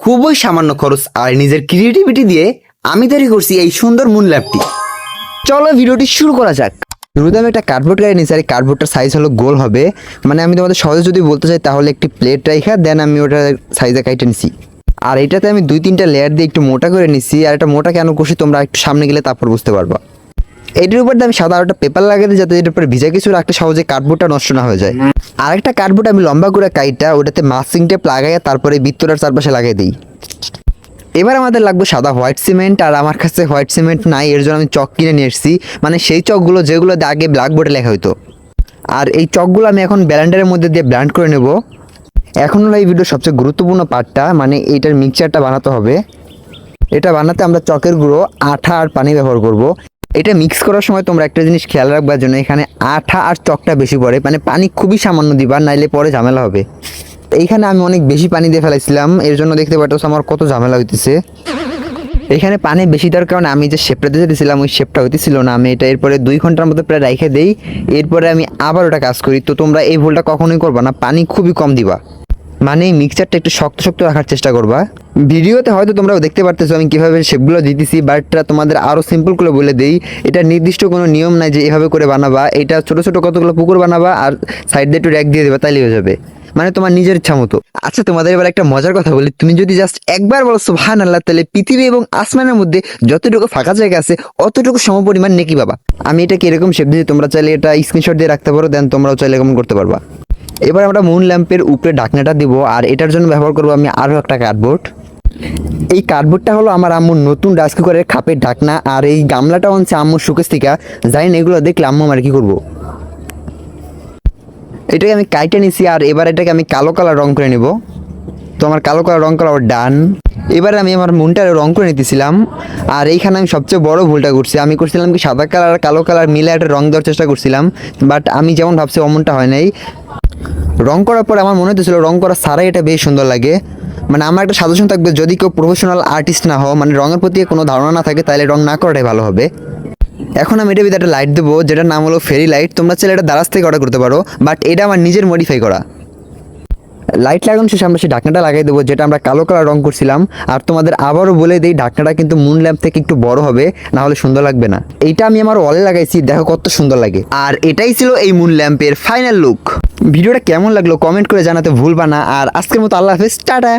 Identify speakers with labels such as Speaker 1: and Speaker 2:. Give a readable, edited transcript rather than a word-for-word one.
Speaker 1: খুবই সামান্য খরচ আর নিজের ক্রিয়েটিভিটি দিয়ে আমি তৈরি করছি এই সুন্দর মুন ল্যাম্পটি। চলো ভিডিওটি শুরু করা যাক। শুরুতে আমি একটা কার্ডবোর্ড গাড়ি নিয়েছি আর এই কার্ডবোর্ডটার সাইজ হলো গোল হবে, মানে আমি তোমাদের সহজে যদি বলতে চাই তাহলে একটি প্লেট রাইখা দেন আমি ওটা সাইজে কাইটে নিছি। আর এটাতে আমি 2-3টা লেয়ার দিয়ে একটু মোটা করে নিছি। আর এটা মোটা কেন করছি তোমরা একটু সামনে গেলে তারপর বুঝতে পারবা। এটার উপর দিয়ে আমি সাদা আরেকটা পেপার লাগাই দিই যাতে এটার উপরে ভিজা কিছু রাখলে সহজে কার্ডবোর্ডটা নষ্ট না হয়ে যায়। আরেকটা কার্ডবোর্ড আমি লম্বা করে কাইটা ওটাতে মাস্কিং টেপ লাগাইয়া তারপরে বৃত্তটার চারপাশে লাগাই দিই। এবার আমাদের লাগবে সাদা হোয়াইট সিমেন্ট, আর আমার কাছে হোয়াইট সিমেন্ট নাই, এর জন্য আমি চক কিনে নিয়ে এসেছি, মানে সেই চকগুলো যেগুলো আগে ব্ল্যাকবোর্ডে লেখা হতো। আর এই চকগুলো আমি এখন ব্লেন্ডারের মধ্যে দিয়ে ব্লেন্ড করে নেব। এখন হলো এই ভিডিওর সবচেয়ে গুরুত্বপূর্ণ পার্টটা, মানে এইটার মিক্সচারটা বানাতে হবে। এটা বানাতে আমরা চকের গুঁড়ো, আঠা আর পানি ব্যবহার করব। এটা মিক্স করার সময় তোমরা একটা জিনিস খেয়াল রাখবার জন্য এখানে আঠা আর চকটা বেশি পড়ে, মানে পানি খুবই সামান্য দিবা, নাইলে পরে ঝামেলা হবে। এইখানে আমি অনেক বেশি পানি দিয়ে ফেলাইছিলাম, এর জন্য দেখতে পাচ্ছ আমার কত ঝামেলা হইতেছে। এখানে পানি বেশি দেওয়ার কারণে আমি যে শেপটা দিয়েছিলাম ওই শেপটা হইতেছিল না। আমি এটা এরপরে 2 ঘন্টার মতো প্রায় রেখে দেই, এরপরে আমি আবার ওটা কাজ করি। তো তোমরা এই ভুলটা কখনোই করবা না, পানি খুবই কম দিবা, মানে এই মিক্সচারটা একটু শক্ত শক্ত রাখার চেষ্টা করবা। ভিডিওতে হয়তো তোমরাও দেখতে পারতেছো আমি কীভাবে শেপগুলো দিতেছি, বাট তোমাদের আরও সিম্পল করে বলে দেই। এটা নির্দিষ্ট কোনো নিয়ম নাই যে এভাবে করে বানাবা। এটা ছোটো ছোটো কতগুলো পুকুর বানাবা আর সাইড দিয়ে একটু র্যাক দিয়ে দেবা, তাইলে হয়ে যাবে, মানে তোমার নিজের ইচ্ছা মতো। আচ্ছা তোমাদের এবার একটা মজার কথা বলি, তুমি যদি জাস্ট একবার বলো সুবহানাল্লাহ, তাহলে পৃথিবী এবং আসমানের মধ্যে যতটুকু ফাঁকা জায়গা আছে অতটুকু সমপরিমাণ নেকি বাবা। আমি এটা কিরকম শেপ দিয়েছি তোমরা চাইলে এটা স্ক্রিনশট দিয়ে রাখতে পারো, দেন তোমরাও চাইলে এরকম করতে পারবা। এবার আমরা মুন ল্যাম্পের উপরে ঢাকনাটা দিব, আর এটার জন্য ব্যবহার করবো আমি আরও একটা কার্ডবোর্ড। এই কার্ডবোর্ডটা হলো আমার আম্মুর নতুন রাইস কুকারের খাপের ঢাকনা, আর এই গামলাটা হচ্ছে আম্মুর শোকেস থেকে। জানি না এগুলো দেখলে আম্মু আমার কি করবো। এটাকে আমি কাইটে নিছি, আর এবার এটাকে আমি কালো কালার রং করে নেব। তো আমার কালো কালার রং করা ডান। এবারে আমি আমার মুনটা রং করে নিতেছিলাম, আর এইখানে আমি সবচেয়ে বড় ভুলটা করছি। আমি করছিলাম কি সাদা কালার আর কালো কালার মিলে একটা রং দেওয়ার চেষ্টা করছিলাম, বাট আমি যেমন ভাবছি অমনটা হয় নাই। রং করার পর আমার মনে হতেছিল রং করা ছাড়াই এটা বেশ সুন্দর লাগে। মানে আমার একটা সাজেশন থাকবে, যদি কেউ প্রফেশনাল আর্টিস্ট না হও, মানে রঙের প্রতি কোনো ধারণা না থাকে, তাহলে রং না করাটাই ভালো হবে। এখন আমি এটার ভিতরে একটা লাইট দেবো, যেটার নাম হলো ফেরি লাইট। তোমরা চাইলে এটা দারাজ থেকে অর্ডার করতে পারো, বাট এটা আমার নিজের মডিফাই করা। লাইট লাগানো শেষে আমরা সেই ঢাকনাটা লাগাই দেবো, যেটা আমরা কালো কালার রং করছিলাম। আর তোমাদের আবারও বলে দিই, ঢাকনাটা কিন্তু মুন ল্যাম্প থেকে একটু বড় হবে, না হলে সুন্দর লাগবে না। এইটা আমি আমার ওয়ালে লাগাইছি, দেখো কত সুন্দর লাগে। আর এটাই ছিল এই মুন ল্যাম্পের ফাইনাল লুক। ভিডিওটা কেমন লাগলো কমেন্ট করে জানাতে ভুলবা না। আর আজকের মতো আল্লাহ হাফেজ, টাটা।